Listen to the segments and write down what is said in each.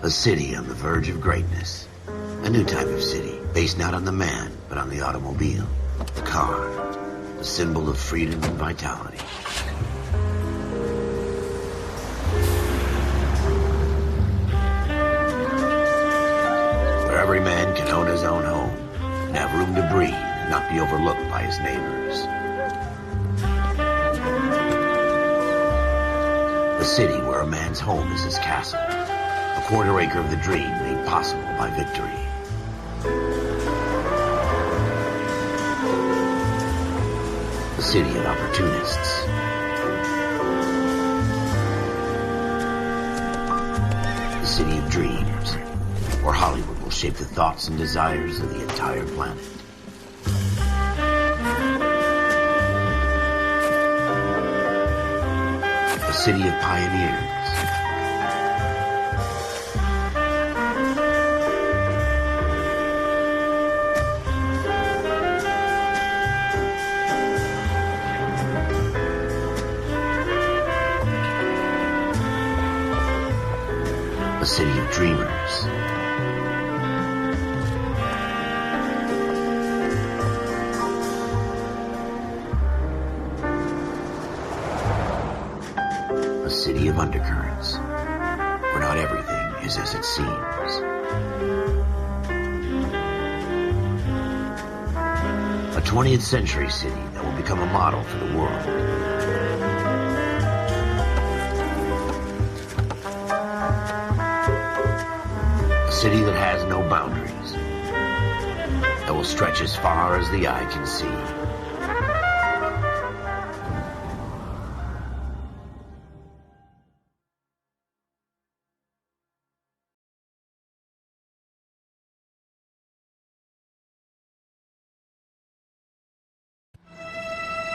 A city on the verge of greatness. A new type of city, based not on the man, but on the automobile. The car. The symbol of freedom and vitality. Where every man can own his own home, and have room to breathe, and not be overlooked by his neighbors. A city where a man's home is his castle. A quarter acre of the dream made possible by victory. A city of opportunists. A city of dreams, where Hollywood will shape the thoughts and desires of the entire planet. A city of pioneers. A city of dreamers. A city of undercurrents, where not everything is as it seems. A 20th century city that will become a model for the world. A city that has no boundaries, that will stretch as far as the eye can see.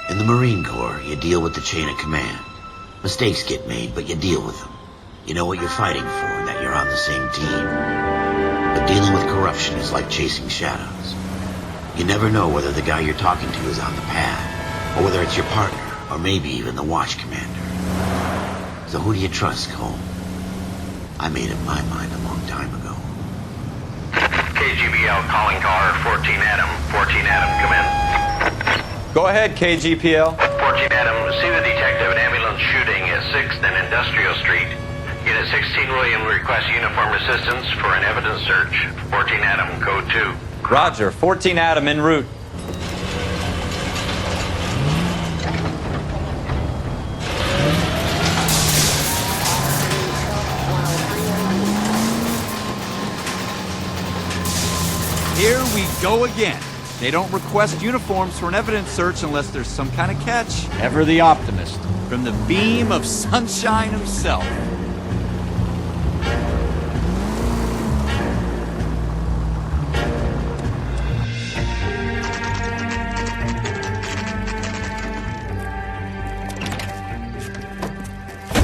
In the Marine Corps, you deal with the chain of command. Mistakes get made, but you deal with them. You know what you're fighting for and that you're on the same team. But dealing with corruption is like chasing shadows. You never know whether the guy you're talking to is on the pad, or whether it's your partner, or maybe even the watch commander. So who do you trust, Cole? I made up my mind a long time ago. KGBL calling car 14 Adam. 14 Adam, come in. Go ahead, KGPL. 14 Adam, see the detective, an ambulance shooting at 6th and Industrial Street. Unit 16 William requests uniform assistance for an evidence search. 14 Adam, code 2. Roger, 14 Adam en route. Here we go again. They don't request uniforms for an evidence search unless there's some kind of catch. Ever the optimist. From the beam of sunshine himself.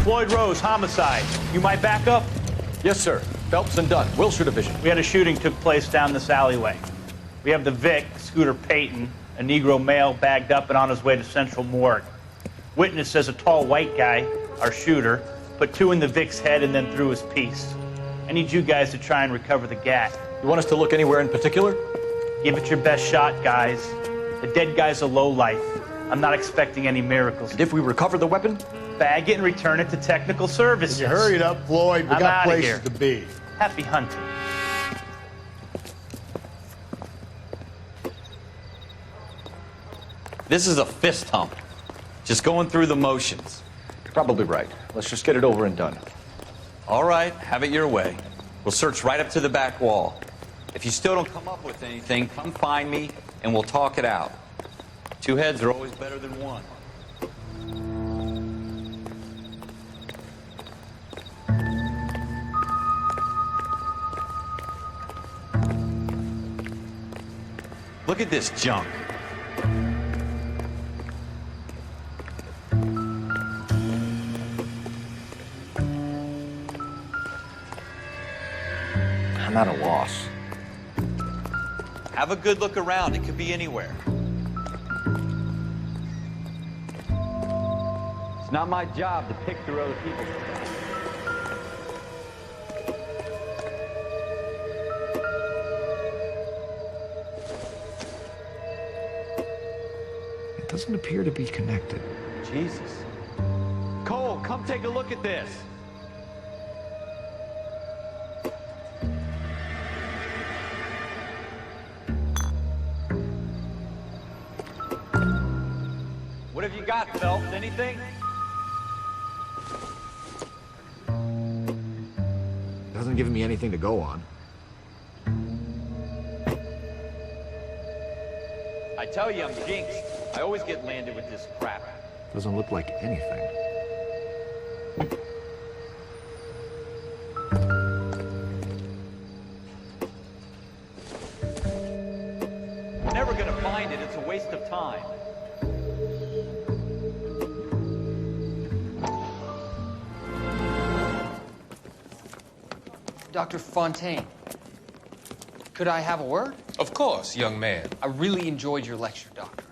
Floyd Rose, homicide. You might back up? Yes, sir. Phelps and Dunn, Wilshire Division. We had a shooting took place down this alleyway. We have the Vic, Scooter Payton, a Negro male bagged up and on his way to Central Morgue. Witness says a tall white guy, our shooter, put 2 in the Vic's head and then threw his piece. I need you guys to try and recover the gat. You want us to look anywhere in particular? Give it your best shot, guys. The dead guy's a lowlife. I'm not expecting any miracles. And if we recover the weapon? Bag it and return it to technical services. You hurry it up, Floyd. We I'm got outta places here. to be. Happy hunting. This is a fist hump. Just going through the motions. You're probably right. Let's just get it over and done. All right, have it your way. We'll search right up to the back wall. If you still don't come up with anything, come find me and we'll talk it out. 2 heads are always better than 1. Look at this junk. I'm at a loss. Have a good look around. It could be anywhere. It's not my job to pick through other people's stuff. It doesn't appear to be connected. Jesus. Cole, come take a look at this. What have you got, Phelps? Anything? Doesn't give me anything to go on. I tell you, I'm jinxed. I always get landed with this crap. Doesn't look like anything. Never gonna find it. It's a waste of time. Dr. Fontaine, could I have a word? Of course, young man. I really enjoyed your lecture, Doctor.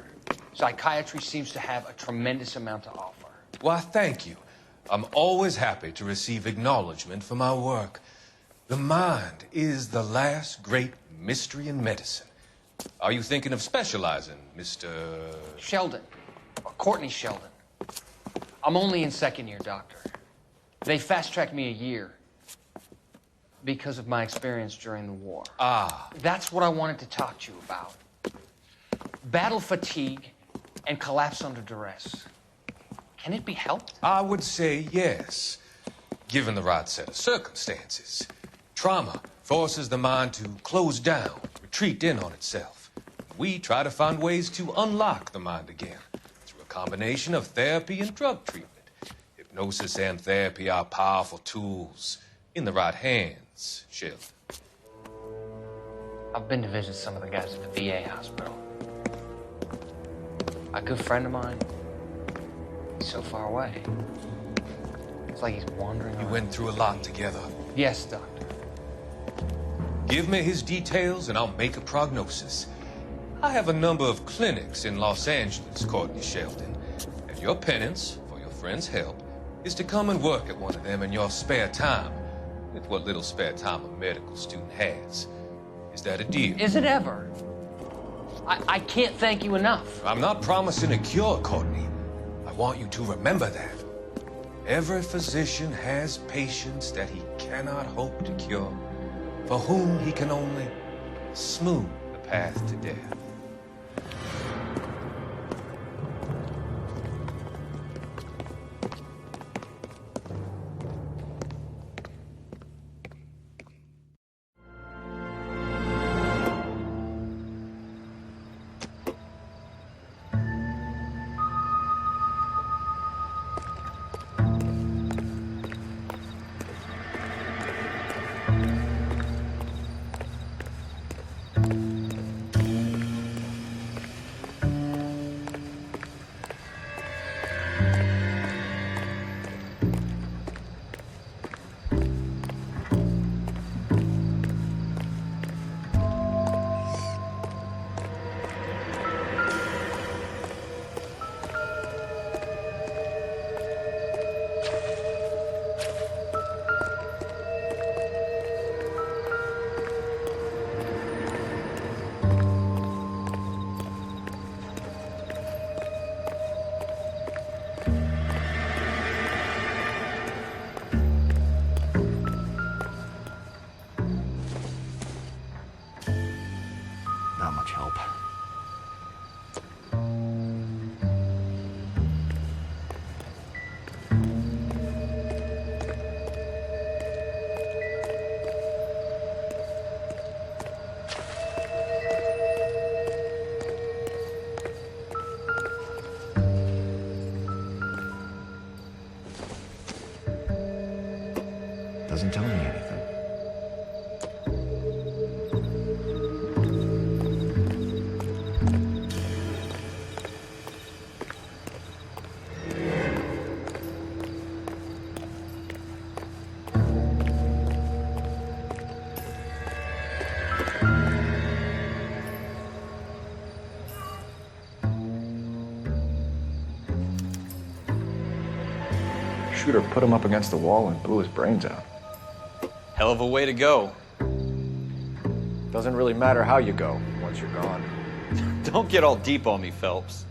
Psychiatry seems to have a tremendous amount to offer. Why, thank you. I'm always happy to receive acknowledgement for my work. The mind is the last great mystery in medicine. Are you thinking of specializing, Mr. Sheldon, or Courtney Sheldon. I'm only in second year, Doctor. They fast-tracked me a year because of my experience during the war. Ah. That's what I wanted to talk to you about. Battle fatigue and collapse under duress. Can it be helped? I would say yes, given the right set of circumstances. Trauma forces the mind to close down, retreat in on itself. We try to find ways to unlock the mind again through a combination of therapy and drug treatment. Hypnosis and therapy are powerful tools in the right hands, Sheldon. I've been to visit some of the guys at the VA hospital. A good friend of mine, he's so far away. It's like he's wandering You around. went through a lot together. Yes, Doctor. Give me his details and I'll make a prognosis. I have a number of clinics in Los Angeles, Courtney Sheldon, and your penance, for your friend's help, is to come and work at one of them in your spare time, with what little spare time a medical student has. Is that a deal? Is it ever? I can't thank you enough. I'm not promising a cure, Courtney. I want you to remember that. Every physician has patients that he cannot hope to cure, for whom he can only smooth the path to death. Not much help. Doesn't tell me anything. Shooter put him up against the wall and blew his brains out. Hell of a way to go. Doesn't really matter how you go once you're gone. Don't get all deep on me, Phelps.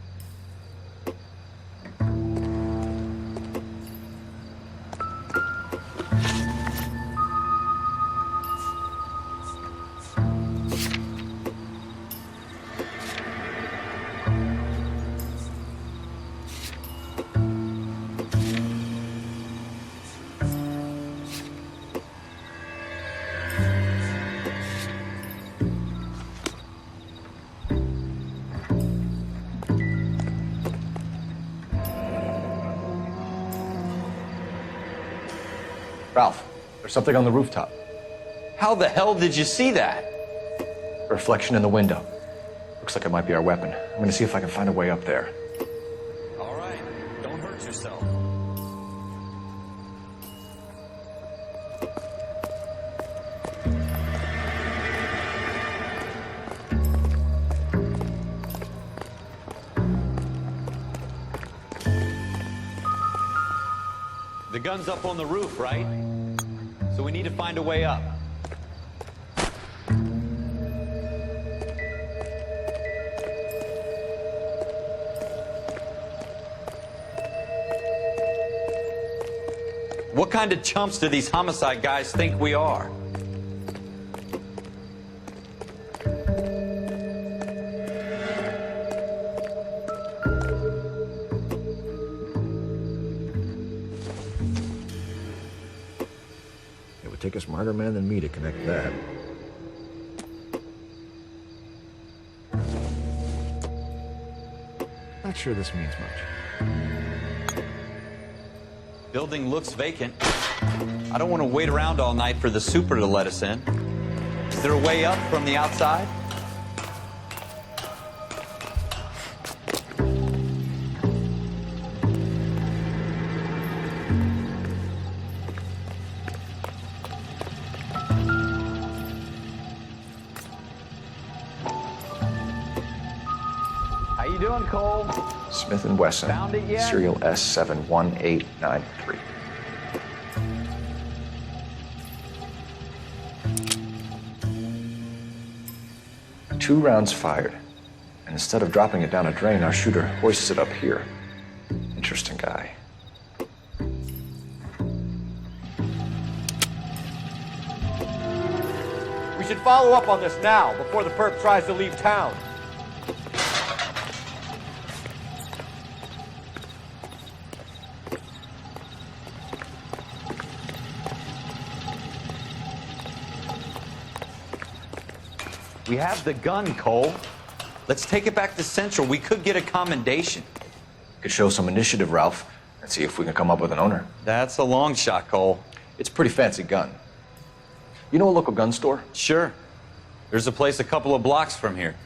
Ralph, there's something on the rooftop. How the hell did you see that? A reflection in the window. Looks like it might be our weapon. I'm gonna see if I can find a way up there. All right, don't hurt yourself. The gun's up on the roof, right? So we need to find a way up. What kind of chumps do these homicide guys think we are? It would take a smarter man than me to connect that. Not sure this means much. Building looks vacant. I don't want to wait around all night for the super to let us in. Is there a way up from the outside? How you doing, Cole? Smith & Wesson, Found it yet? serial S71893. Two rounds fired, and instead of dropping it down a drain, our shooter hoists it up here. Interesting guy. We should follow up on this now, before the perp tries to leave town. We have the gun, Cole. Let's take it back to Central. We could get a commendation. Could show some initiative, Ralph, and see if we can come up with an owner. That's a long shot, Cole. It's a pretty fancy gun. You know a local gun store? Sure. There's a place a couple of blocks from here.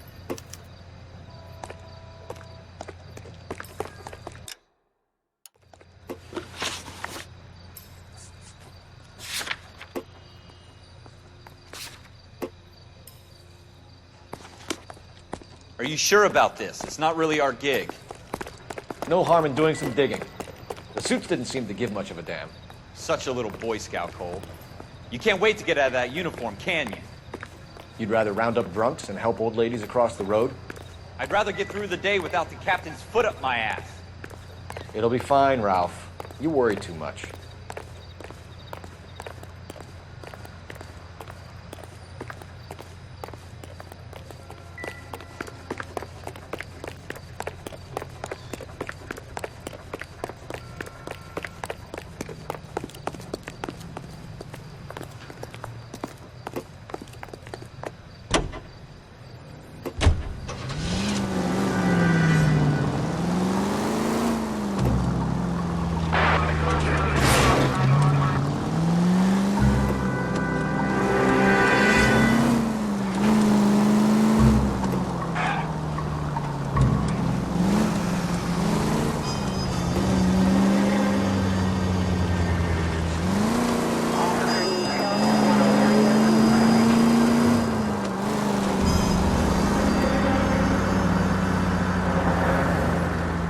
Are you sure about this? It's not really our gig. No harm in doing some digging. The suits didn't seem to give much of a damn. Such a little Boy Scout, Cole. You can't wait to get out of that uniform, can you? You'd rather round up drunks and help old ladies across the road? I'd rather get through the day without the captain's foot up my ass. It'll be fine, Ralph. You worry too much.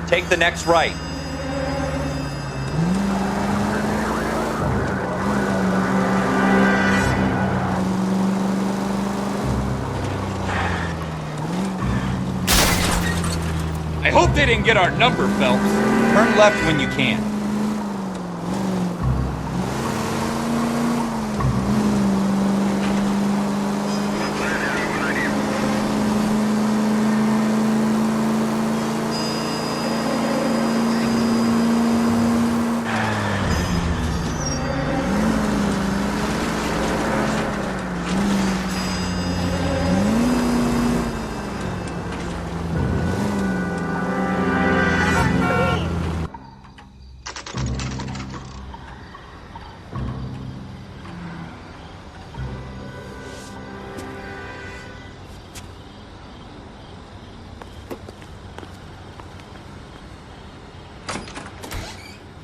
Take the next right. I hope they didn't get our number, Phelps. Turn left when you can.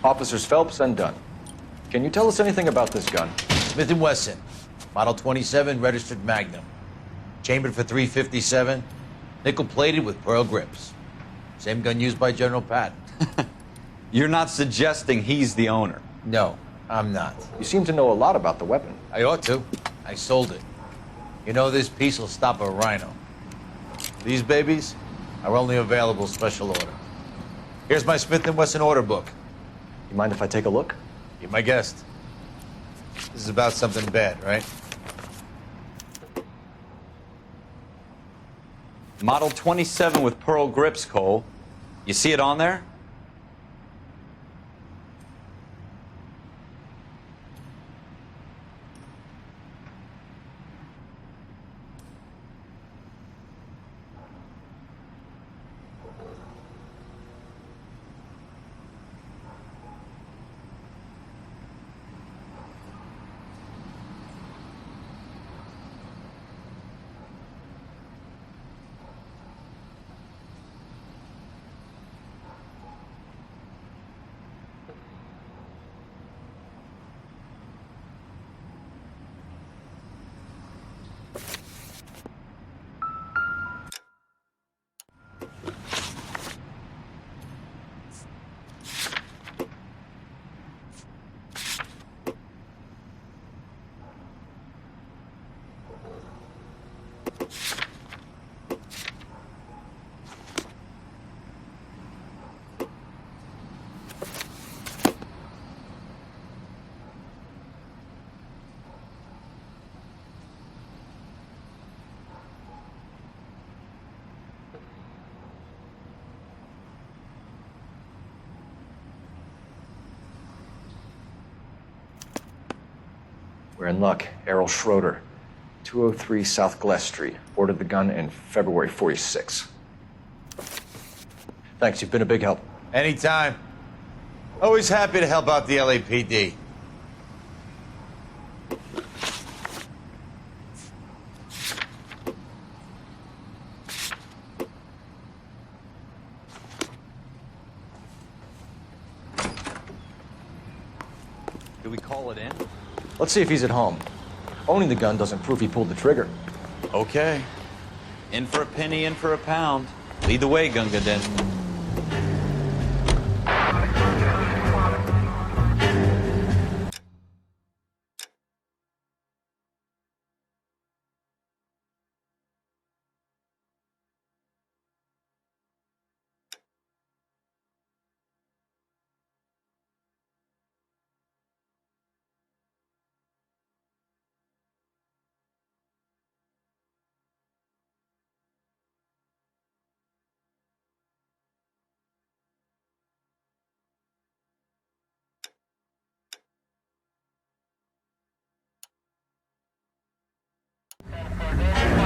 Officers Phelps and Dunn. Can you tell us anything about this gun? Smith & Wesson, Model 27, registered Magnum. Chambered for .357, nickel-plated with pearl grips. Same gun used by General Patton. You're not suggesting he's the owner? No, I'm not. You seem to know a lot about the weapon. I ought to. I sold it. You know, this piece will stop a rhino. These babies are only available special order. Here's my Smith & Wesson order book. You mind if I take a look? You're my guest. This is about something bad, right? Model 27 with pearl grips, Cole. You see it on there? We're in luck. Errol Schroeder, 203 South Glass Street. Ordered the gun in February '46. Thanks, you've been a big help. Anytime. Always happy to help out the LAPD. Do we call it in? Let's see if he's at home. Owning the gun doesn't prove he pulled the trigger. Okay. In for a penny, in for a pound. Lead the way, Gunga Din.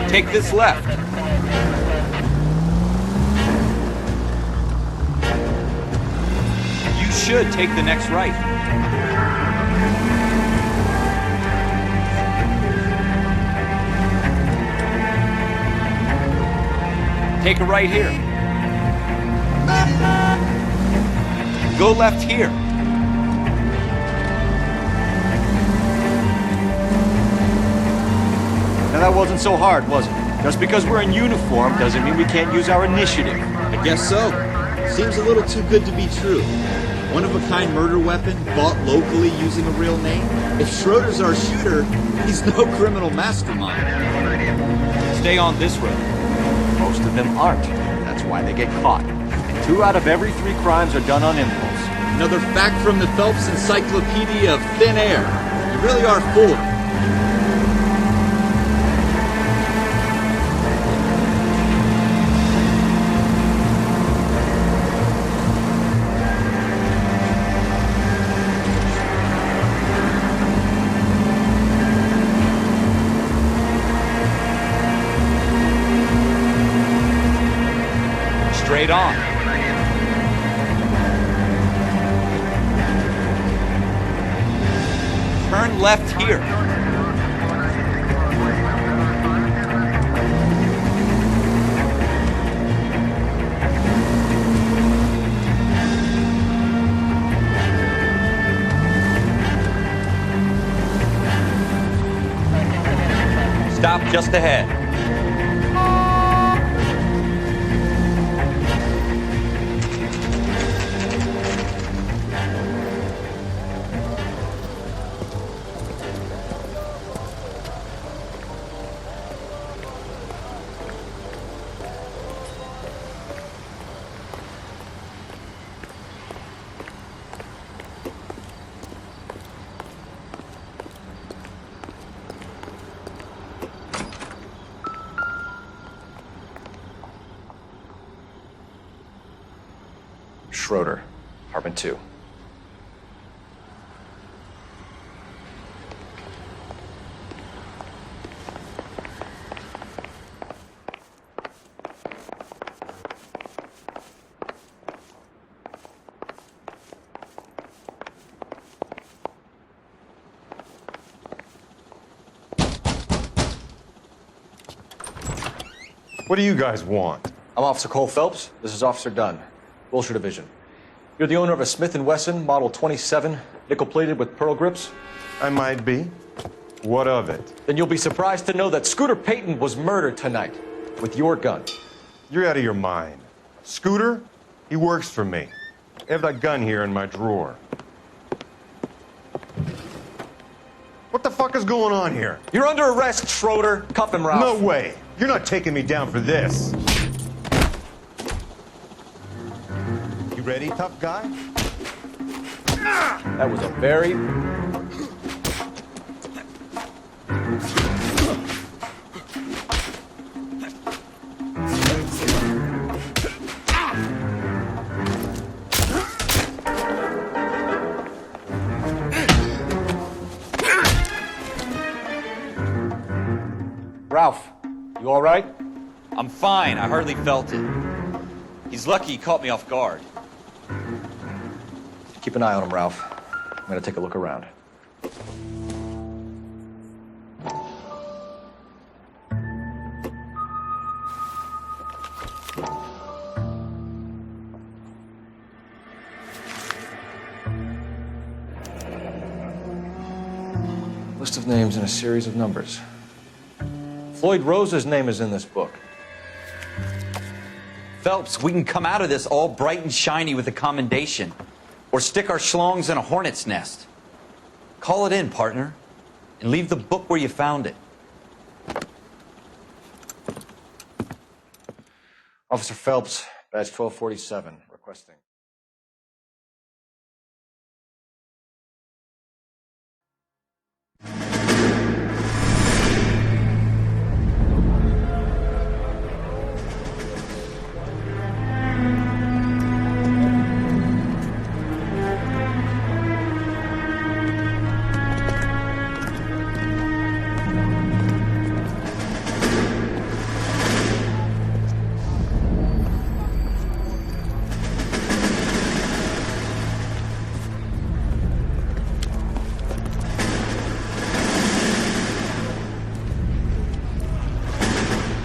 Take this left. You should take the next right. Take a right here. Go left here. Now that wasn't so hard, was it? Just because we're in uniform doesn't mean we can't use our initiative. I guess so. Seems a little too good to be true. One-of-a-kind murder weapon bought locally using a real name? If Schroeder's our shooter, he's no criminal mastermind. Stay on this road. Most of them aren't. That's why they get caught. And 2 out of every 3 crimes are done on impulse. Another fact from the Phelps Encyclopedia of Thin Air. You really are full of it. Straight on. Turn left here. just ahead. Schroeder, apartment 2. What do you guys want? I'm Officer Cole Phelps. This is Officer Dunn, Wilshire Division. You're the owner of a Smith & Wesson Model 27, nickel-plated with pearl grips? I might be. What of it? Then you'll be surprised to know that Scooter Payton was murdered tonight with your gun. You're out of your mind. Scooter? He works for me. I have that gun here in my drawer. What the fuck is going on here? You're under arrest, Schroeder. Cuff him, Ralph. No way. You're not taking me down for this. You ready, tough guy? That was a very... Ralph, you all right? I'm fine. I hardly felt it. He's lucky he caught me off guard. Keep an eye on him, Ralph. I'm gonna take a look around. List of names and a series of numbers. Floyd Rose's name is in this book. Phelps, we can come out of this all bright and shiny with a commendation. Or stick our schlongs in a hornet's nest. Call it in, partner. And leave the book where you found it. Officer Phelps, badge 1247, requesting.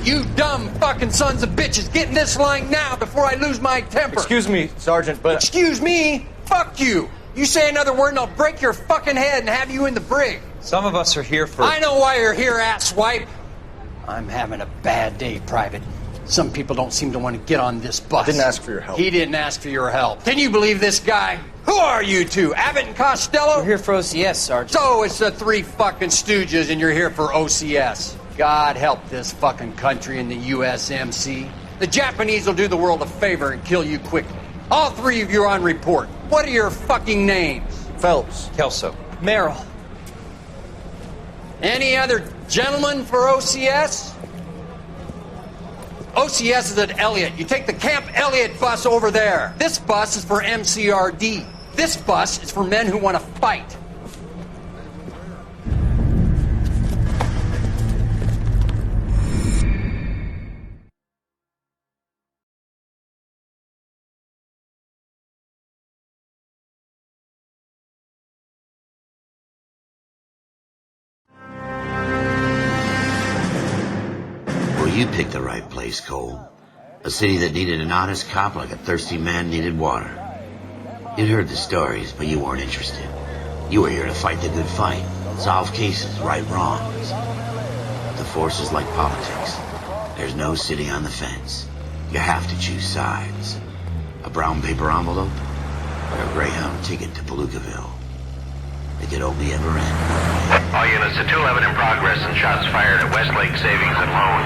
You dumb fucking sons of bitches, get in this line now before I lose my temper. Excuse me, Sergeant, but... Excuse me? Fuck you. You say another word and I'll break your fucking head and have you in the brig. Some of us are here for... I know why you're here, asswipe. I'm having a bad day, Private. Some people don't seem to want to get on this bus. Didn't ask for your help. He didn't ask for your help. Can you believe this guy? Who are you two? Abbott and Costello? We're here for OCS, Sergeant. So it's the three fucking stooges and you're here for OCS. God help this fucking country and the USMC. The Japanese will do the world a favor and kill you quickly. All three of you are on report. What are your fucking names? Phelps. Kelso. Merrill. Any other gentlemen for OCS? OCS is at Elliott. You take the Camp Elliott bus over there. This bus is for MCRD. This bus is for men who want to fight. You picked the right place, Cole. A city that needed an honest cop like a thirsty man needed water. You'd heard the stories, but you weren't interested. You were here to fight the good fight, solve cases, right wrongs. the force is like politics. There's no sitting on the fence. You have to choose sides. A brown paper envelope or a Greyhound ticket to Palookaville. It could only ever end one way. All units to 211 in progress and shots fired at Westlake Savings and Loan,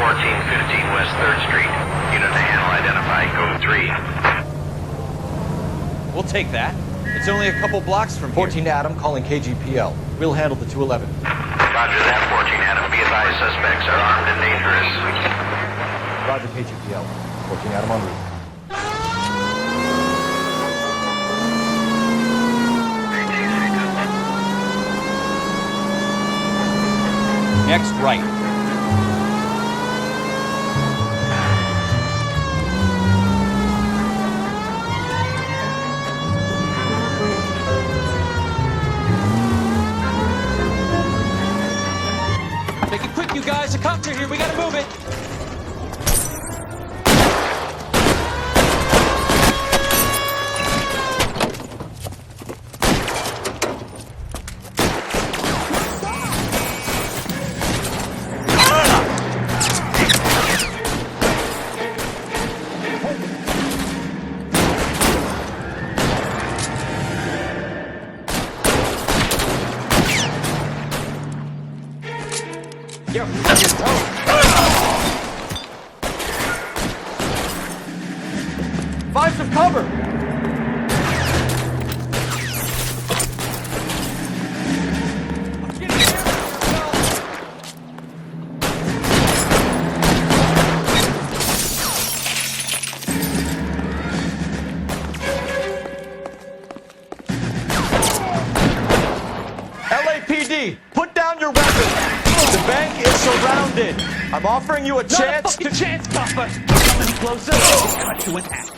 1415 West 3rd Street. Unit to handle identified, code 3. We'll take that. It's only a couple blocks from 14 Adam calling KGPL. We'll handle the 211. Roger that, 14 Adam. Be advised, suspects are armed and dangerous. Roger KGPL. 14 Adam en route. Next right. Make it quick, you guys. A copter here. We gotta move it. Find some cover! LAPD, put down your weapon! The bank is surrounded! I'm offering you a chance. Not a fucking chance, Papa! Coming closer. Cut you in half.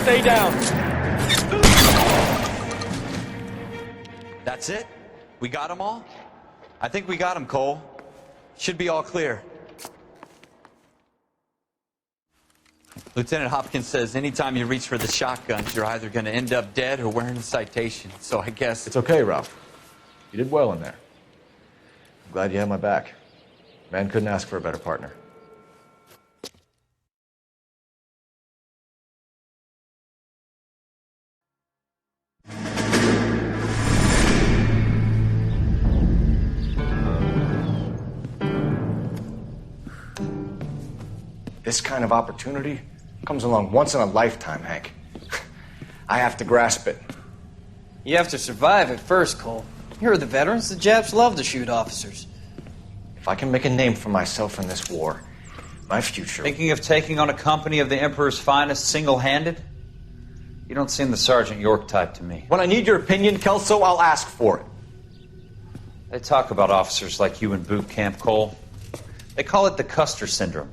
Stay down. That's it? We got them all? I think we got them, Cole. Should be all clear. Lieutenant Hopkins says anytime you reach for the shotguns, you're either going to end up dead or wearing a citation. So I guess... It's okay, Ralph. You did well in there. I'm glad you had my back. Man couldn't ask for a better partner. This kind of opportunity comes along once in a lifetime, Hank. I have to grasp it. You have to survive it first, Cole. You're the veterans. The Japs love to shoot officers. If I can make a name for myself in this war, my future... Thinking of taking on a company of the Emperor's finest single-handed? You don't seem the Sergeant York type to me. When I need your opinion, Kelso, I'll ask for it. They talk about officers like you in boot camp, Cole. They call it the Custer Syndrome.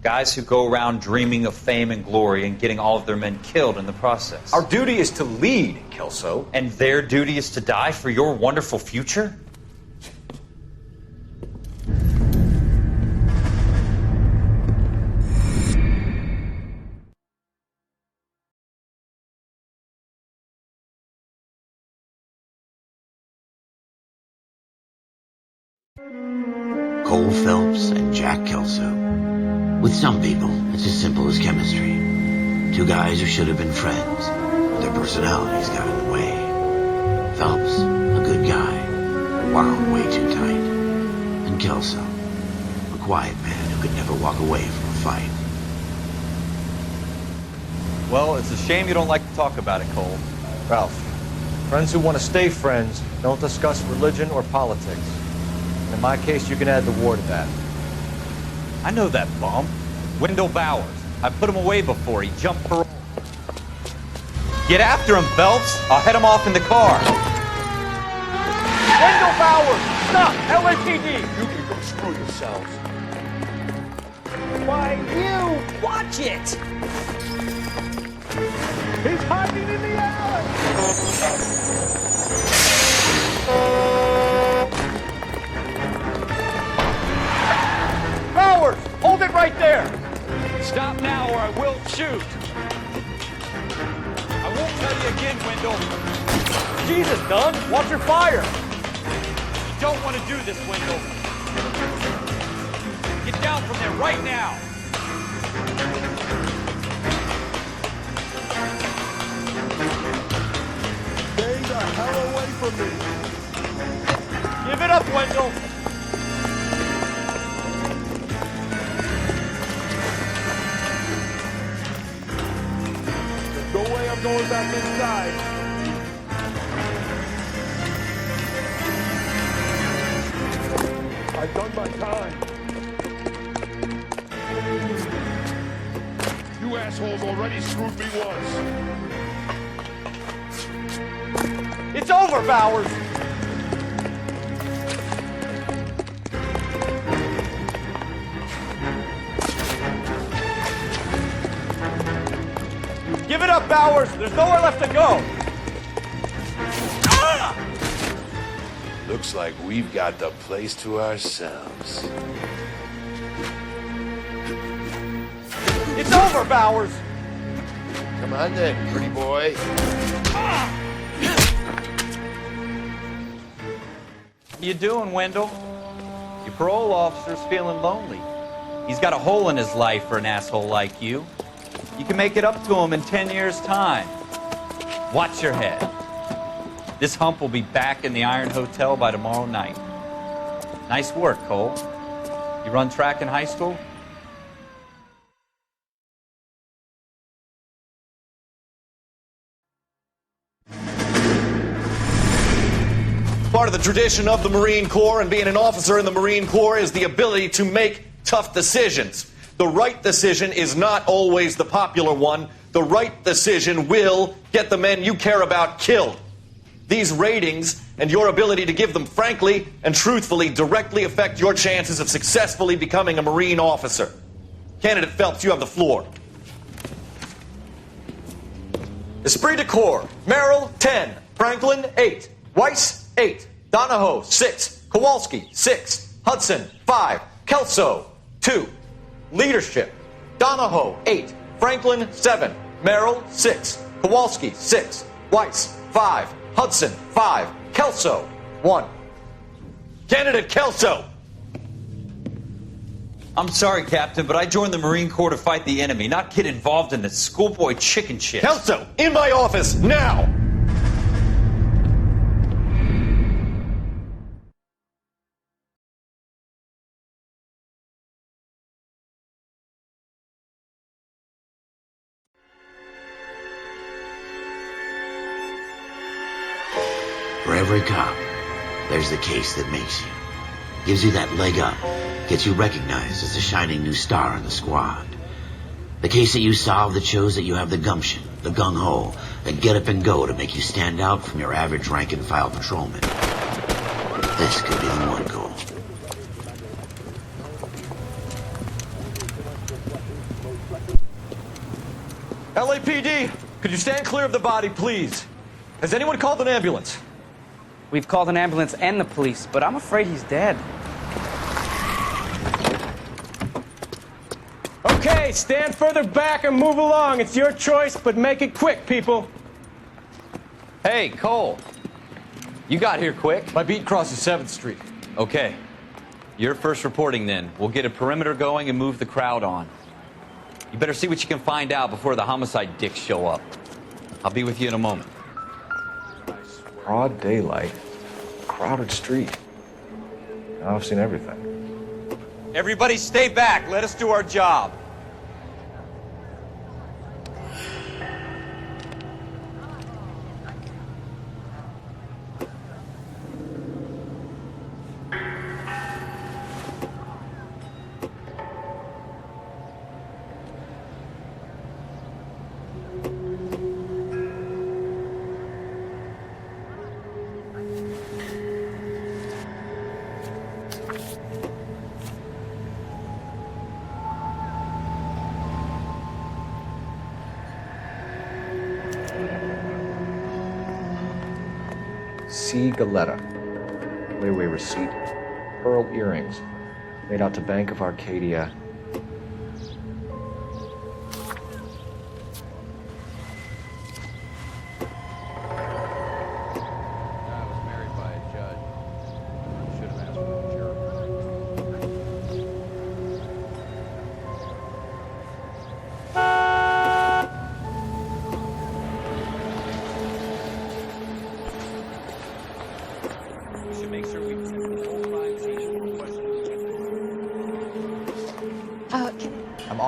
Guys who go around dreaming of fame and glory and getting all of their men killed in the process. Our duty is to lead, Kelso. And their duty is to die for your wonderful future? Cole Phelps and Jack Kelso. With some people, it's as simple as chemistry. Two guys who should have been friends, but their personalities got in the way. Phelps, a good guy, wound way too tight. And Kelso, a quiet man who could never walk away from a fight. Well, it's a shame you don't like to talk about it, Cole. Ralph, friends who want to stay friends don't discuss religion or politics. And in my case, you can add the war to that. I know that bum. Wendell Bowers. I put him away before. He jumped parole. Get after him, Phelps. I'll head him off in the car. Wendell Bowers! Stop! LAPD! You can go screw yourselves. Why, you! Watch it! He's hiding in the alley! right there! Stop now or I will shoot! I won't tell you again, Wendell. Jesus, Dunn, watch your fire! You don't want to do this, Wendell. Get down from there right now! Stay the hell away from me! Give it up, Wendell! There's no way I'm going back inside. I've done my time. You assholes already screwed me once. It's over, Bowers! Give it up, Bowers! There's nowhere left to go! Ah! Looks like we've got the place to ourselves. It's over, Bowers! Come on then, pretty boy. What you doing, Wendell? Your parole officer's feeling lonely. He's got a hole in his life for an asshole like you. You can make it up to him in 10 years' time. Watch your head. This hump will be back in the Iron Hotel by tomorrow night. Nice work, Cole. You run track in high school? Part of the tradition of the Marine Corps and being an officer in the Marine Corps is the ability to make tough decisions. The right decision is not always the popular one. The right decision will get the men you care about killed. These ratings and your ability to give them frankly and truthfully directly affect your chances of successfully becoming a Marine officer. Candidate Phelps, you have the floor. Esprit de Corps, Merrill, 10. Franklin, 8. Weiss, 8. Donahoe, 6. Kowalski, 6. Hudson, 5. Kelso, 2. Leadership, Donahoe, 8. Franklin, 7. Merrill, 6. Kowalski, 6. Weiss, 5. Hudson, 5. Kelso, 1. Candidate Kelso! I'm sorry, Captain, but I joined the Marine Corps to fight the enemy, not get involved in this schoolboy chicken shit. Kelso, in my office, now! For every cop, there's the case that makes you. Gives you that leg up. Gets you recognized as a shining new star in the squad. The case that you solve that shows that you have the gumption, the gung-ho, the get up and go to make you stand out from your average rank-and-file patrolman. This could be the one, Cole. LAPD, could you stand clear of the body, please? Has anyone called an ambulance? We've called an ambulance and the police, but I'm afraid he's dead. Okay, stand further back and move along. It's your choice, but make it quick, people. Hey, Cole. You got here quick. My beat crosses 7th Street. Okay. You're first reporting then. We'll get a perimeter going and move the crowd on. You better see what you can find out before the homicide dicks show up. I'll be with you in a moment. Broad daylight, crowded street. Now I've seen everything. Everybody stay back. Let us do our job. C. Galetta. Layaway receipt. Pearl earrings. Made out to Bank of Arcadia.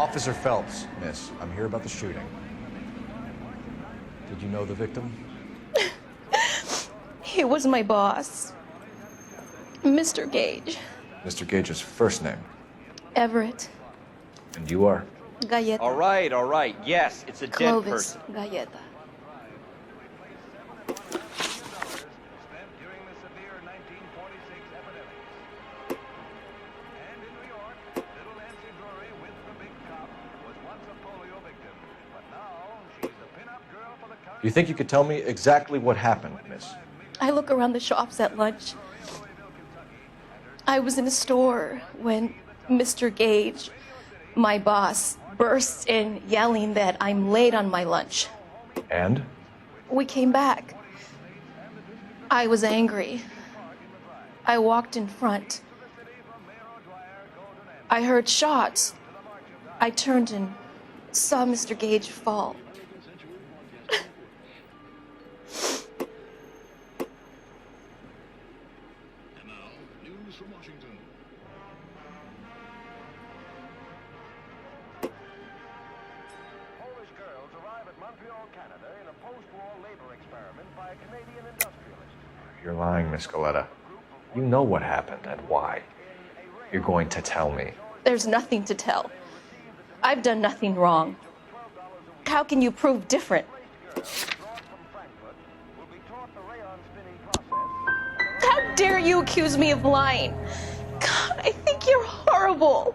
Officer Phelps, miss. I'm here about the shooting. Did you know the victim? He was my boss, Mr. Gage. Mr. Gage's first name. Everett. And you are? Galleta. All right. Yes, it's a dead Clovis person. Galleta. Do you think you could tell me exactly what happened, miss? I look around the shops at lunch. I was in a store when Mr. Gage, my boss, bursts in yelling that I'm late on my lunch. And? We came back. I was angry. I walked in front. I heard shots. I turned and saw Mr. Gage fall. You're lying, Miss Galleta. You know what happened and why. You're going to tell me. There's nothing to tell. I've done nothing wrong. How can you prove different? How dare you accuse me of lying? God, I think you're horrible.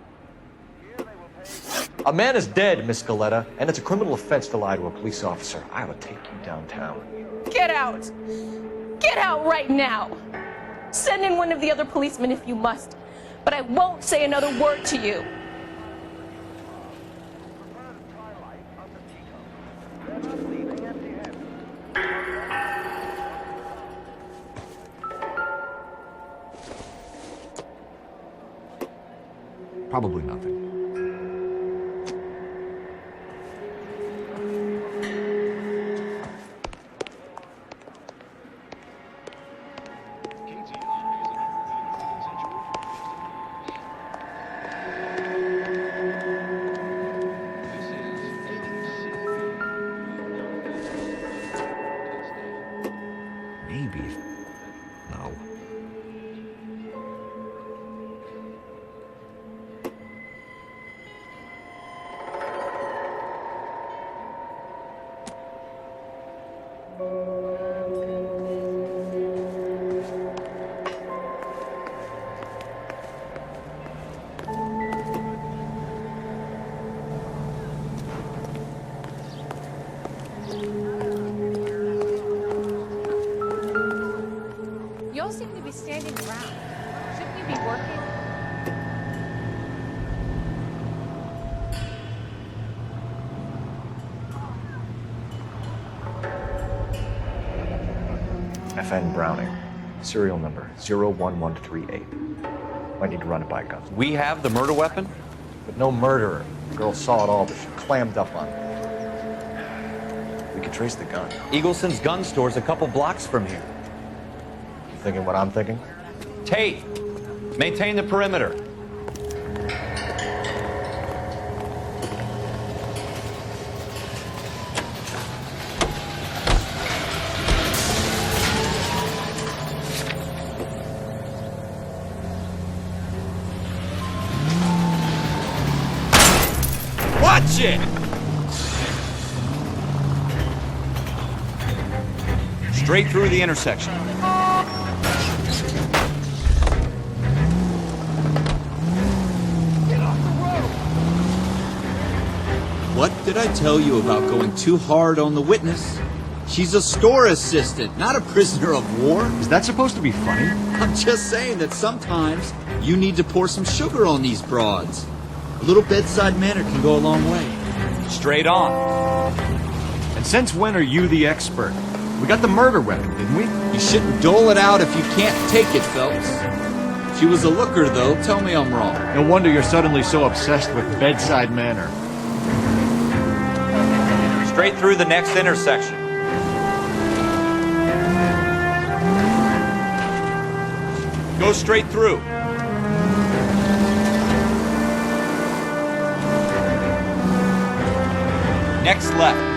A man is dead, Miss Galleta, and it's a criminal offense to lie to a police officer. I will take you downtown. Get out! Get out right now! Send in one of the other policemen if you must, but I won't say another word to you. Probably nothing. Maybe. No. You all seem to be standing around. Shouldn't you be working? FN Browning. Serial number 01138. Might need to run it by guns. We have the murder weapon? But no murderer. The girl saw it all, but she clammed up on it. We could trace the gun. Eagleson's gun store's a couple blocks from here. You thinking what I'm thinking? Tate, maintain the perimeter. Watch it! Straight through the intersection. What did I tell you about going too hard on the witness? She's a store assistant, not a prisoner of war. Is that supposed to be funny? I'm just saying that sometimes you need to pour some sugar on these broads. A little bedside manner can go a long way. Straight on. And since when are you the expert? We got the murder weapon, didn't we? You shouldn't dole it out if you can't take it, Phelps. She was a looker, though. Tell me I'm wrong. No wonder you're suddenly so obsessed with bedside manner. Straight through the next intersection. Go straight through. Next left.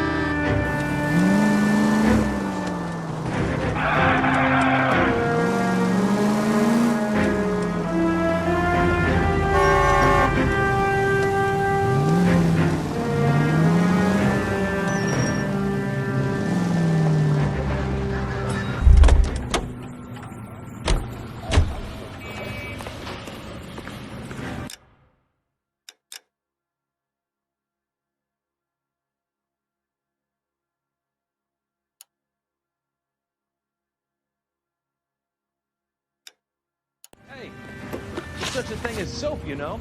Hey, there's such a thing as soap, you know?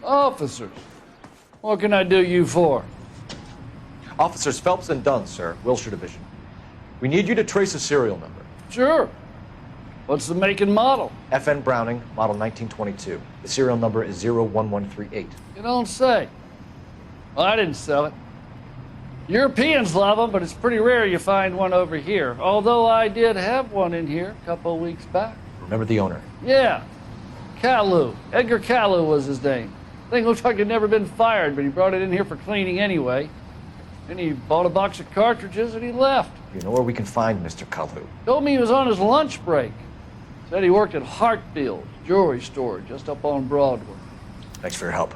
Officers, what can I do you for? Officers Phelps and Dunn, sir, Wilshire Division. We need you to trace a serial number. Sure. What's the make and model? FN Browning, model 1922. The serial number is 01138. You don't say. Well, I didn't sell it. Europeans love them, but it's pretty rare you find one over here. Although I did have one in here a couple of weeks back. Remember the owner? Yeah. Kalu. Edgar Kalu was his name. Thing looked like he'd never been fired, but he brought it in here for cleaning anyway. Then he bought a box of cartridges and he left. You know where we can find Mr. Kalu? Told me he was on his lunch break. Said he worked at Hartfield's jewelry store just up on Broadway. Thanks for your help.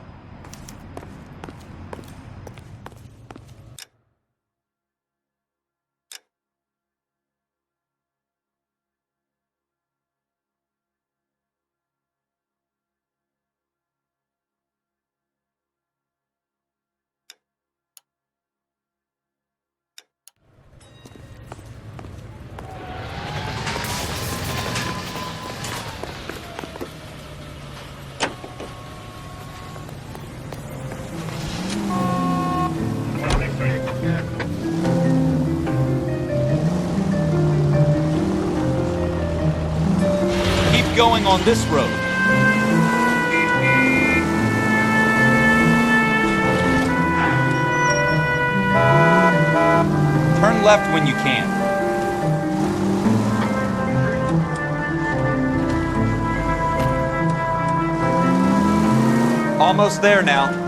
Going on this road. Turn left when you can. Almost there now.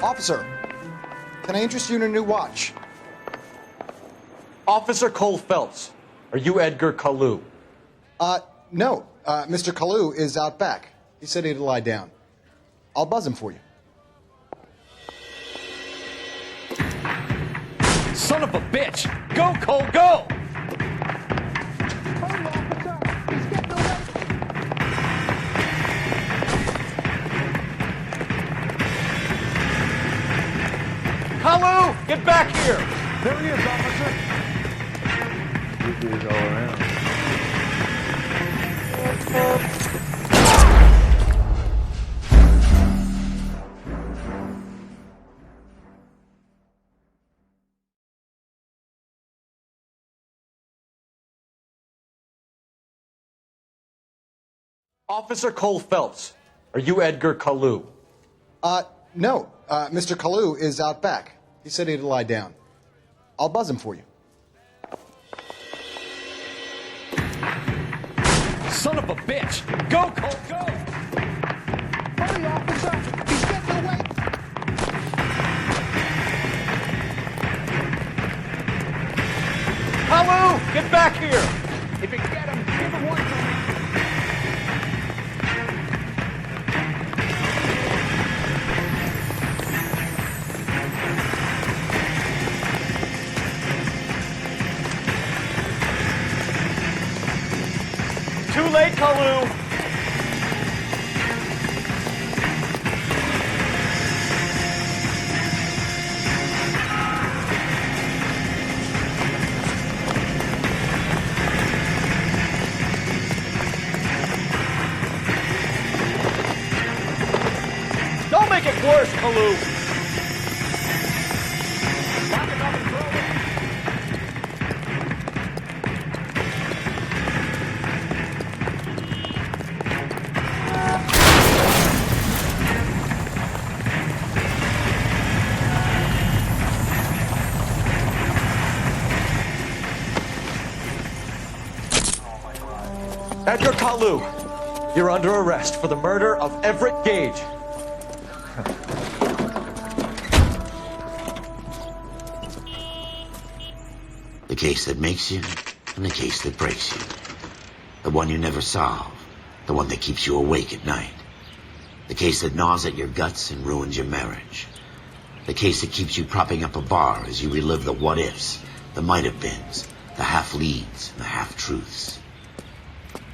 Officer, can I interest you in a new watch? Officer Cole Phelps, are you Edgar Kalu? No. Mr. Kalu is out back. He said he'd lie down. I'll buzz him for you. Son of a bitch! Go, Cole, go! Kalu, get back here! There he is, officer. He's all around. Officer Cole Phelps, are you Edgar Kalu? No. Mr. Kalu is out back. He said he'd lie down. I'll buzz him for you. Son of a bitch! Go, Cole, go! Hurry, officer! He's getting away! Kalu, get back here! If you get him, give him one for me. Too late, Kalu! make it worse, Kalu. Edgar Kalu, you're under arrest for the murder of Everett Gage. The case that makes you and the case that breaks you. The one you never solve. The one that keeps you awake at night. The case that gnaws at your guts and ruins your marriage. The case that keeps you propping up a bar as you relive the what-ifs, the might-have-beens, the half-leads, and the half-truths.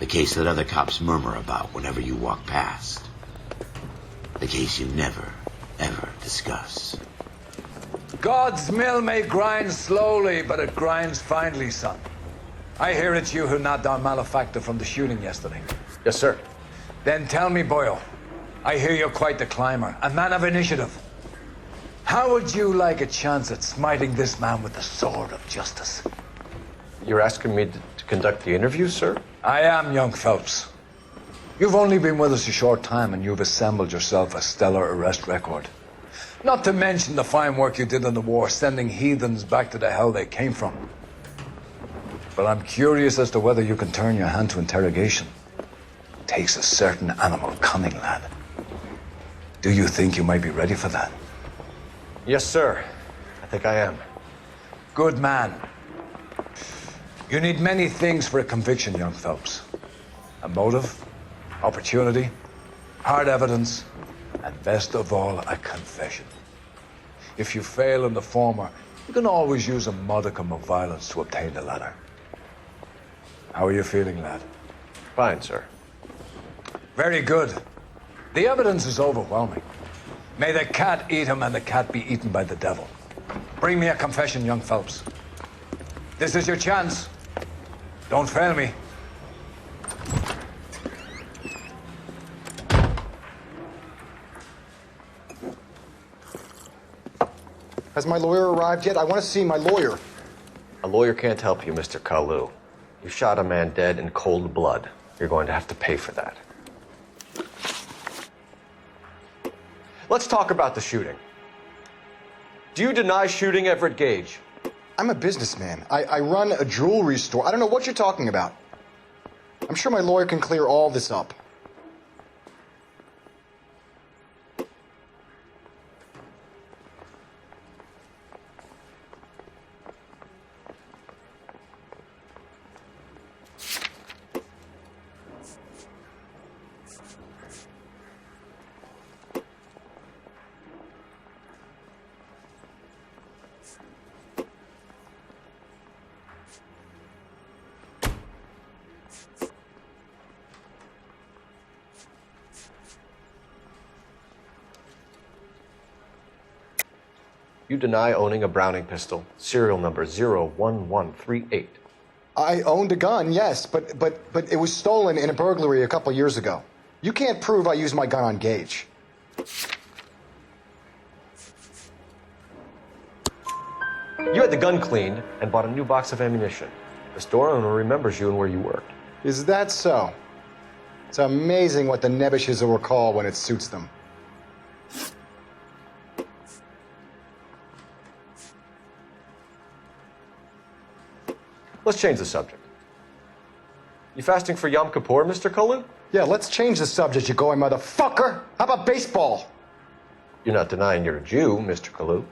The case that other cops murmur about whenever you walk past. The case you never, ever discuss. God's mill may grind slowly, but it grinds finely, son. I hear it's you who knocked down Malefactor from the shooting yesterday. Yes, sir. Then tell me, Boyle, I hear you're quite the climber, a man of initiative. How would you like a chance at smiting this man with the sword of justice? You're asking me to conduct the interview, sir? I am, young Phelps. You've only been with us a short time and you've assembled yourself a stellar arrest record. Not to mention the fine work you did in the war, sending heathens back to the hell they came from. But I'm curious as to whether you can turn your hand to interrogation. It takes a certain animal cunning, lad. Do you think you might be ready for that? Yes, sir. I think I am. Good man. You need many things for a conviction, young Phelps. A motive, opportunity, hard evidence, and best of all, a confession. If you fail in the former, you can always use a modicum of violence to obtain the latter. How are you feeling, lad? Fine, sir. Very good. The evidence is overwhelming. May the cat eat him and the cat be eaten by the devil. Bring me a confession, young Phelps. This is your chance. Don't fail me. Has my lawyer arrived yet? I want to see my lawyer. A lawyer can't help you, Mr. Kalu. You shot a man dead in cold blood. You're going to have to pay for that. Let's talk about the shooting. Do you deny shooting Everett Gage? I'm a businessman. I run a jewelry store. I don't know what you're talking about. I'm sure my lawyer can clear all this up. You deny owning a Browning pistol, serial number 01138. I owned a gun, yes, but it was stolen in a burglary a couple years ago. You can't prove I used my gun on Gage. You had the gun cleaned and bought a new box of ammunition. The store owner remembers you and where you worked. Is that so? It's amazing what the nebbishes will recall when it suits them. Let's change the subject. You fasting for Yom Kippur, Mr. Kalu? Yeah, let's change the subject, you going motherfucker. How about baseball? You're not denying you're a Jew, Mr. Kalu.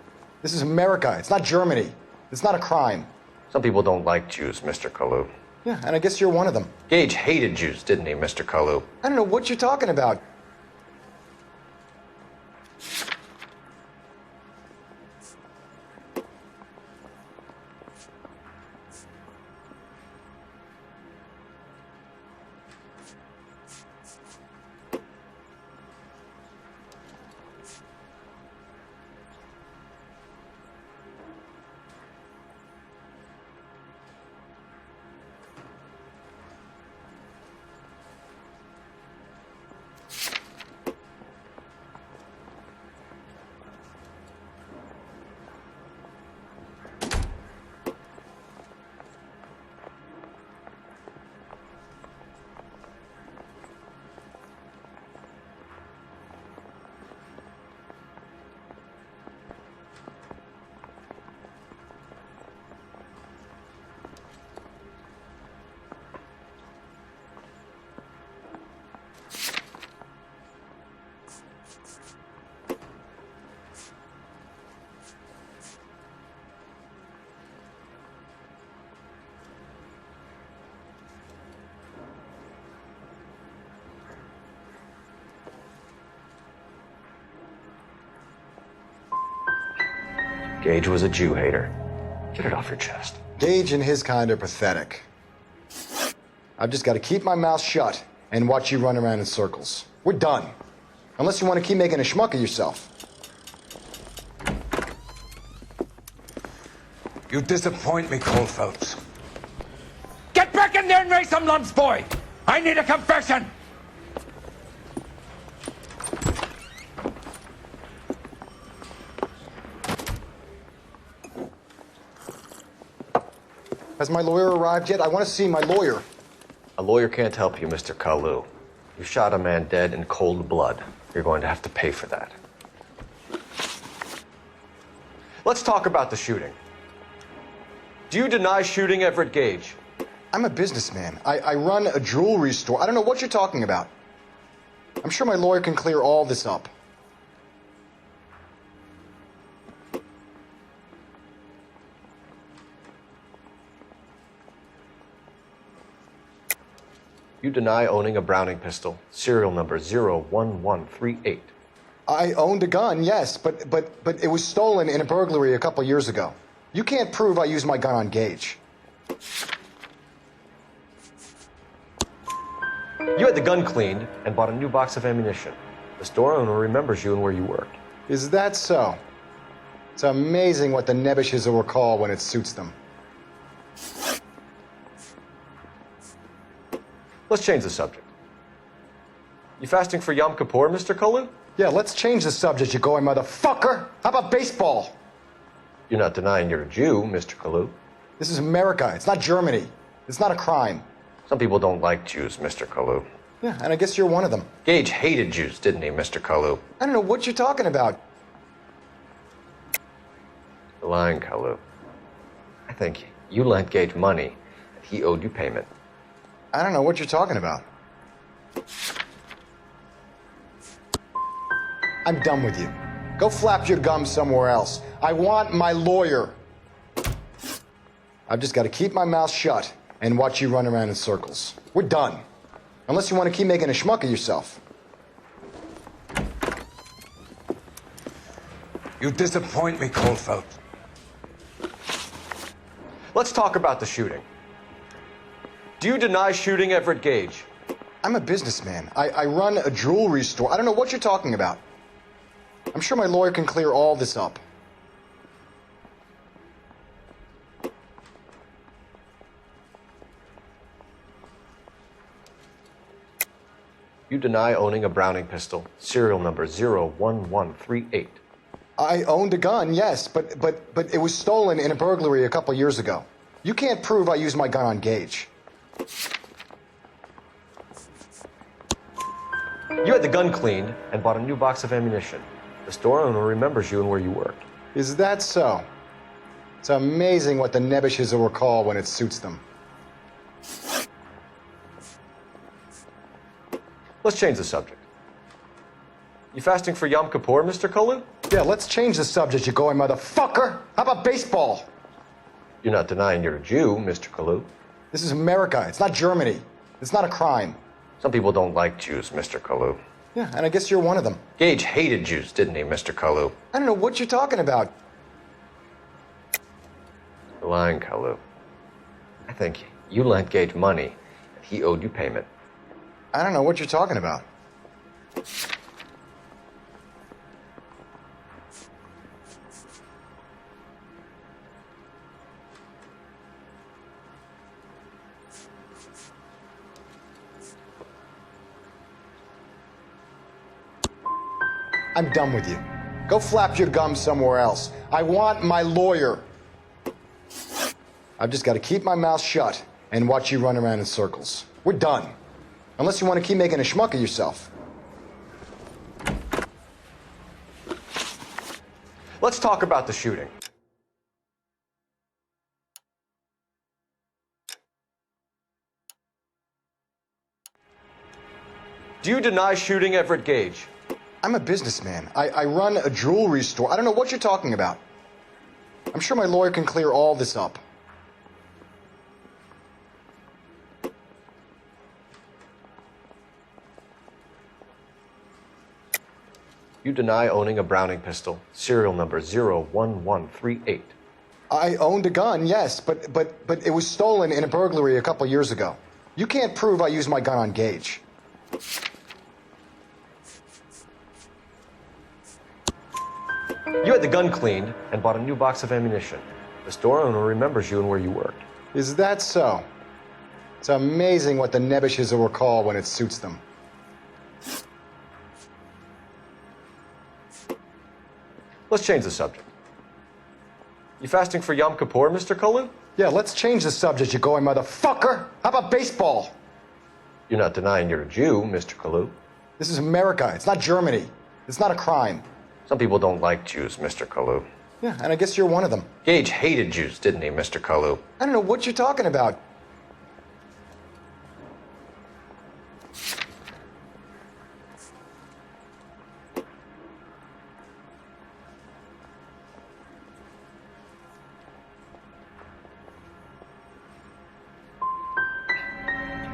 This is America. It's not Germany. It's not a crime. Some people don't like Jews, Mr. Kalu. Yeah, and I guess you're one of them. Gage hated Jews, didn't he, Mr. Kalu? I don't know what you're talking about. Gage was a Jew hater. Get it off your chest. Gage and his kind are pathetic. I've just got to keep my mouth shut and watch you run around in circles. We're done. Unless you want to keep making a schmuck of yourself. You disappoint me, Cole Phelps. Get back in there and raise some lumps, boy! I need a confession! Has my lawyer arrived yet? I want to see my lawyer. A lawyer can't help you, Mr. Kalu. You shot a man dead in cold blood. You're going to have to pay for that. Let's talk about the shooting. Do you deny shooting Everett Gage? I'm a businessman. I run a jewelry store. I don't know what you're talking about. I'm sure my lawyer can clear all this up. You deny owning a Browning pistol, serial number 01138. I owned a gun, yes, but it was stolen in a burglary a couple years ago. You can't prove I used my gun on Gage. You had the gun cleaned and bought a new box of ammunition. The store owner remembers you and where you worked. Is that so? It's amazing what the nebbishes will recall when it suits them. Let's change the subject. You fasting for Yom Kippur, Mr. Kalu? Yeah, let's change the subject, you going motherfucker. How about baseball? You're not denying you're a Jew, Mr. Kalu. This is America. It's not Germany. It's not a crime. Some people don't like Jews, Mr. Kalu. Yeah, and I guess you're one of them. Gage hated Jews, didn't he, Mr. Kalu? I don't know what you're talking about. You're lying, Kalu. I think you lent Gage money and he owed you payment. I don't know what you're talking about. I'm done with you. Go flap your gums somewhere else. I want my lawyer. I've just got to keep my mouth shut and watch you run around in circles. We're done. Unless you want to keep making a schmuck of yourself. You disappoint me, Cole Phelps. Let's talk about the shooting. Do you deny shooting Everett Gage? I'm a businessman. I run a jewelry store. I don't know what you're talking about. I'm sure my lawyer can clear all this up. You deny owning a Browning pistol, serial number 01138. I owned a gun, yes, but it was stolen in a burglary a couple years ago. You can't prove I used my gun on Gage. You had the gun cleaned and bought a new box of ammunition. The store owner remembers you and where you worked. Is that so? It's amazing what the nebbishes will recall when it suits them. Let's change the subject. You fasting for Yom Kippur, Mr. Kalu? Yeah, let's change the subject, you going motherfucker. How about baseball? You're not denying you're a Jew, Mr. Kalu. This is America. It's not Germany. It's not a crime. Some people don't like Jews, Mr. Kalu. Yeah, and I guess you're one of them. Gage hated Jews, didn't he, Mr. Kalu? I don't know what you're talking about. You're lying, Kalu. I think you lent Gage money and he owed you payment. I don't know what you're talking about. I'm done with you. Go flap your gums somewhere else. I want my lawyer. I've just got to keep my mouth shut and watch you run around in circles. We're done. Unless you want to keep making a schmuck of yourself. Let's talk about the shooting. Do you deny shooting Everett Gage? I'm a businessman. I run a jewelry store. I don't know what you're talking about. I'm sure my lawyer can clear all this up. You deny owning a Browning pistol, serial number 01138. I owned a gun, yes, but it was stolen in a burglary a couple years ago. You can't prove I used my gun on Gage. You had the gun cleaned and bought a new box of ammunition. The store owner remembers you and where you worked. Is that so? It's amazing what the nebbishes will recall when it suits them. Let's change the subject. You fasting for Yom Kippur, Mr. Kalu? Yeah, let's change the subject, you going motherfucker. How about baseball? You're not denying you're a Jew, Mr. Kalu. This is America. It's not Germany. It's not a crime. Some people don't like Jews, Mr. Kalu. Yeah, and I guess you're one of them. Gage hated Jews, didn't he, Mr. Kalu? I don't know what you're talking about.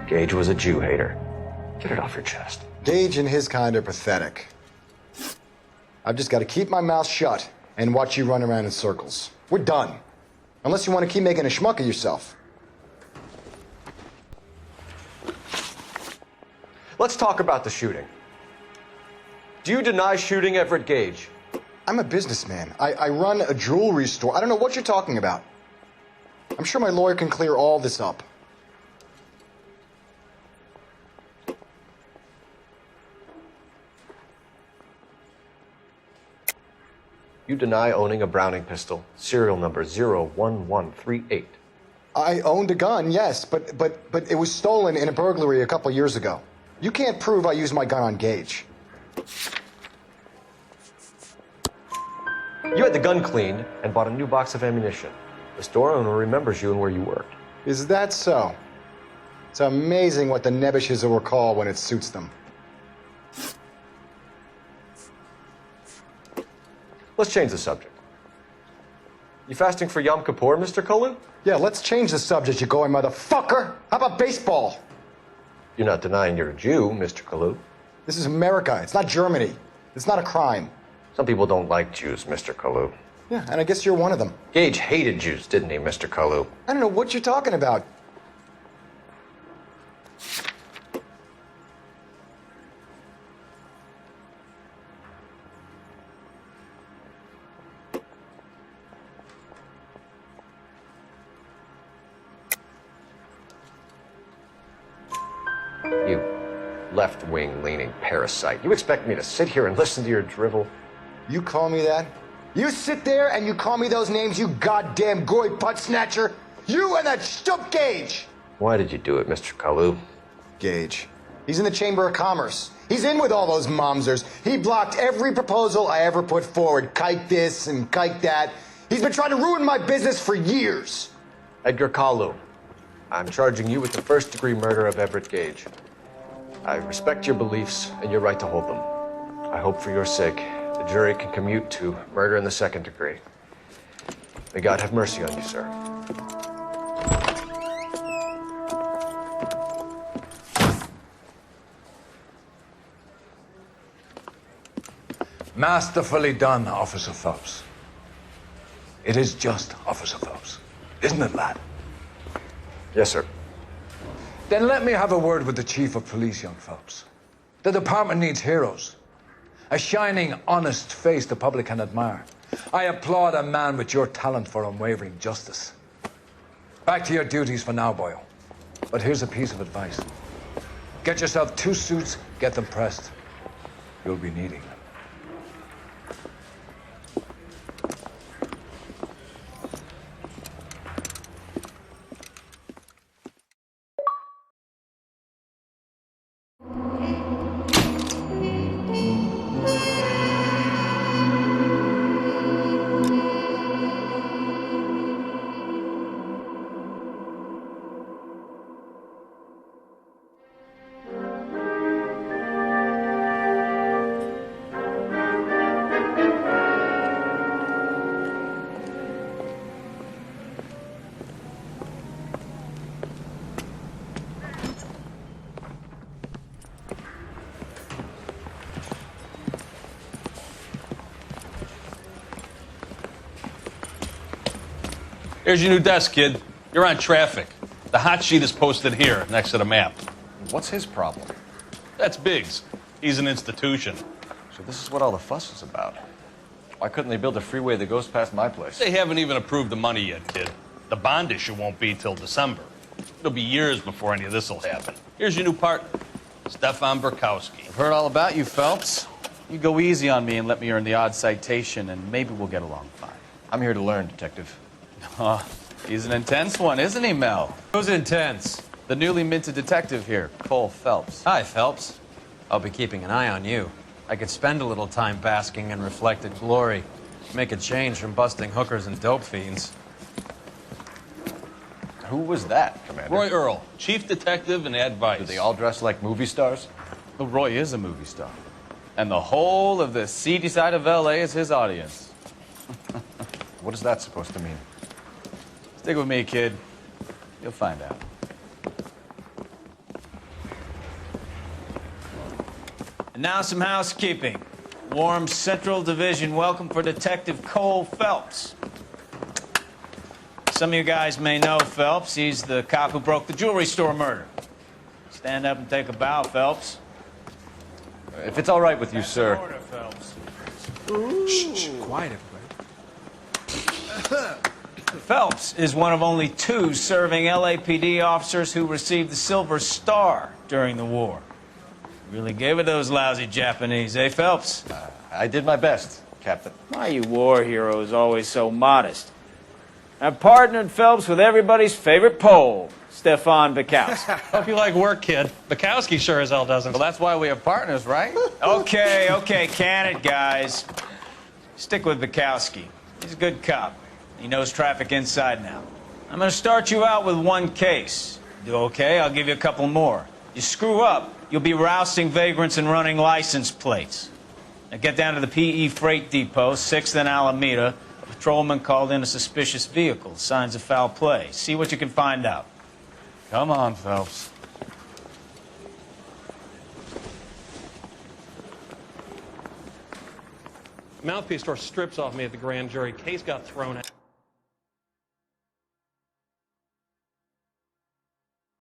Gage was a Jew hater. Get it off your chest. Gage and his kind are pathetic. I've just got to keep my mouth shut and watch you run around in circles. We're done. Unless you want to keep making a schmuck of yourself. Let's talk about the shooting. Do you deny shooting Everett Gage? I'm a businessman. I run a jewelry store. I don't know what you're talking about. I'm sure my lawyer can clear all this up. You deny owning a Browning pistol, serial number 01138. I owned a gun, yes, but it was stolen in a burglary a couple years ago. You can't prove I used my gun on Gage. You had the gun cleaned and bought a new box of ammunition. The store owner remembers you and where you worked. Is that so? It's amazing what the nebbishes will recall when it suits them. Let's change the subject. You fasting for Yom Kippur, Mr. Kalu? Yeah, let's change the subject, you going motherfucker. How about baseball? You're not denying you're a Jew, Mr. Kalu. This is America. It's not Germany. It's not a crime. Some people don't like Jews, Mr. Kalu. Yeah, and I guess you're one of them. Gage hated Jews, didn't he, Mr. Kalu? I don't know what you're talking about. You left-wing leaning parasite. You expect me to sit here and listen to your drivel? You call me that? You sit there and you call me those names, you goddamn goy butt snatcher? You and that stup Gage! Why did you do it, Mr. Kalu? Gage. He's in the Chamber of Commerce. He's in with all those momsers. He blocked every proposal I ever put forward. Kike this and kike that. He's been trying to ruin my business for years. Edgar Kalu, I'm charging you with the first-degree murder of Everett Gage. I respect your beliefs and your right to hold them. I hope for your sake the jury can commute to murder in the second degree. May God have mercy on you, sir. Masterfully done, Officer Phelps. It is just Officer Phelps, isn't it, lad? Yes, sir. Then let me have a word with the Chief of Police, young Phelps. The department needs heroes. A shining, honest face the public can admire. I applaud a man with your talent for unwavering justice. Back to your duties for now, boyo. But here's a piece of advice. Get yourself 2 suits, get them pressed. You'll be needing them. Here's your new desk, kid. You're on traffic. The hot sheet is posted here, next to the map. What's his problem? That's Biggs. He's an institution. So this is what all the fuss is about. Why couldn't they build a freeway that goes past my place? They haven't even approved the money yet, kid. The bond issue won't be till December. It'll be years before any of this will happen. Here's your new partner, Stefan Burkowski. I've heard all about you, Phelps. You go easy on me and let me earn the odd citation, and maybe we'll get along fine. I'm here to learn, Detective. He's an intense one, isn't he, Mel? Who's intense? The newly minted detective here, Cole Phelps. Hi, Phelps. I'll be keeping an eye on you. I could spend a little time basking in reflected glory. Make a change from busting hookers and dope fiends. Who was that, Commander? Roy Earl, chief detective and advice. Do they all dress like movie stars? Well, Roy is a movie star. And the whole of the seedy side of L.A. is his audience. What is that supposed to mean? Stick with me, kid. You'll find out. And now some housekeeping. Warm Central Division welcome for Detective Cole Phelps. Some of you guys may know Phelps. He's the cop who broke the jewelry store murder. Stand up and take a bow, Phelps. If it's all right with you, sir. Order, Phelps. Shh, quiet, everybody. Phelps is one of only 2 serving LAPD officers who received the Silver Star during the war. Really gave it those lousy Japanese, eh, Phelps? I did my best, Captain. Why you war heroes always so modest? I've partnered Phelps with everybody's favorite Pole, Stefan Burkowski. Hope you like work, kid. Bukowski sure as hell doesn't. Well, that's why we have partners, right? Okay, can it, guys. Stick with Bukowski. He's a good cop. He knows traffic inside now. I'm going to start you out with 1 case. Do okay? I'll give you a couple more. You screw up, you'll be rousting vagrants and running license plates. Now get down to the PE Freight Depot, 6th and Alameda. A patrolman called in a suspicious vehicle. Signs of foul play. See what you can find out. Come on, Phelps. Mouthpiece store strips off me at the grand jury. Case got thrown out.